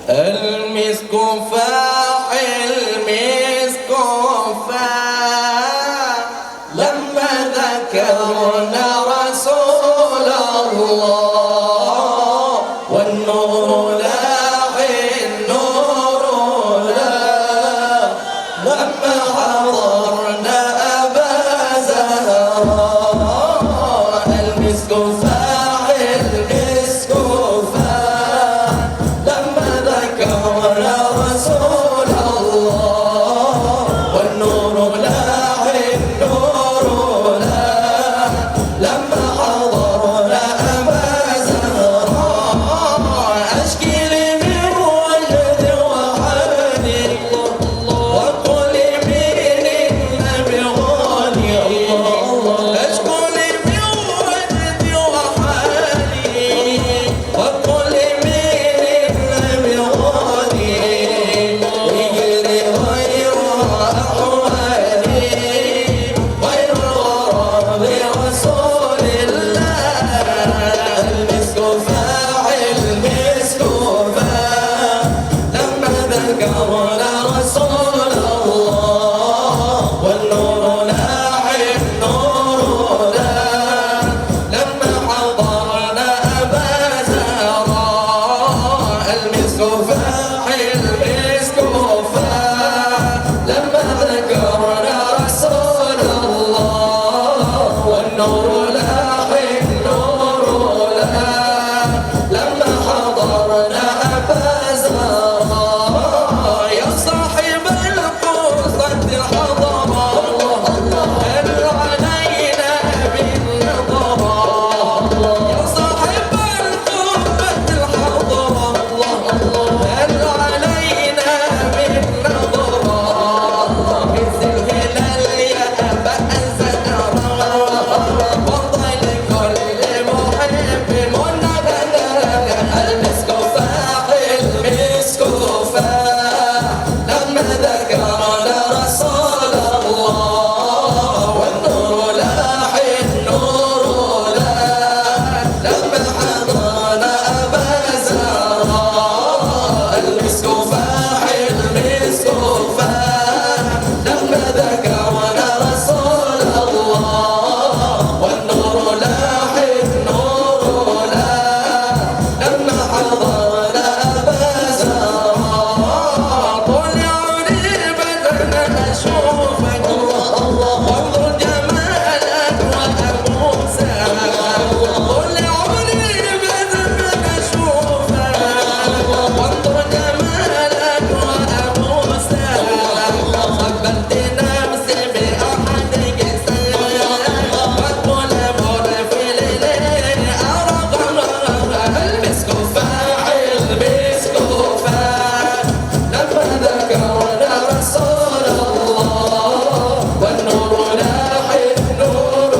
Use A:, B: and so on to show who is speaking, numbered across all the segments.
A: المسك فاح المسك فاح لما ذكرنا رسول الله والنور لاح النور لاح لما حضرنا أبا زهراء المسك فاح المسك فاح لما ذكرنا رسول الله والنور لاح النور لاح لما حضرنا أبا زهراء أشكي لي من وجد وحالي وقل من النبي غالي أشكو لي من وجد وحالي وقل من النبي غالي يجري غير أحوالي غير غراب رسول الله المسك فاح المسك فاح لما ذكرنا رسول الله والنور لاح النور لاح لما حضرنا أبا زهراء المسك فاح المسك فاح لما ذكرنا رسول الله والنور لاح النور لاح لما حضرنا أبا زهراء يا صاحب القصة حضرا هل علينا بالنظرة يا صاحب القربة الحضرا هل علينا بالنظرة مثل هلال يا أبا زهراء وضع لكل محب منبذ المسك فاح المسك فاح لما ذكرنا رسول الله والنور لاح النور لاح لما حضرنا أبا زهراء المسك فاح المسك فاح لما ذكرنا رسول الله والنور لاح النور لاح لما حضرنا أبا زهراء طلعني بدنا أشوفك وانظر جمالك وأبوسك طلعني بدنا أشوفك وانظر جمالك وأبوسك قبلت نفسي بأحد جسدك وأدخل في الليل أرى المسك فاح المسك فاح لما ذكرنا رسول الله والنور لاح النور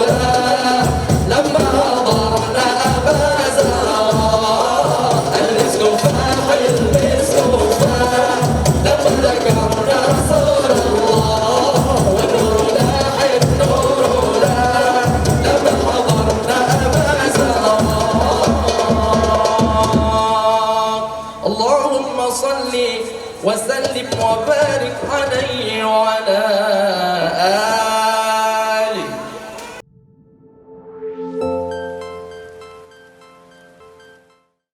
A: لاح لما حضرنا أبا زهراء المسك فاح المسك فاح لما ذكرنا رسول الله والنور لاح النور لاح لما حضرنا أبا زهراء اللهم صل وسلم وبارك عليه وعلى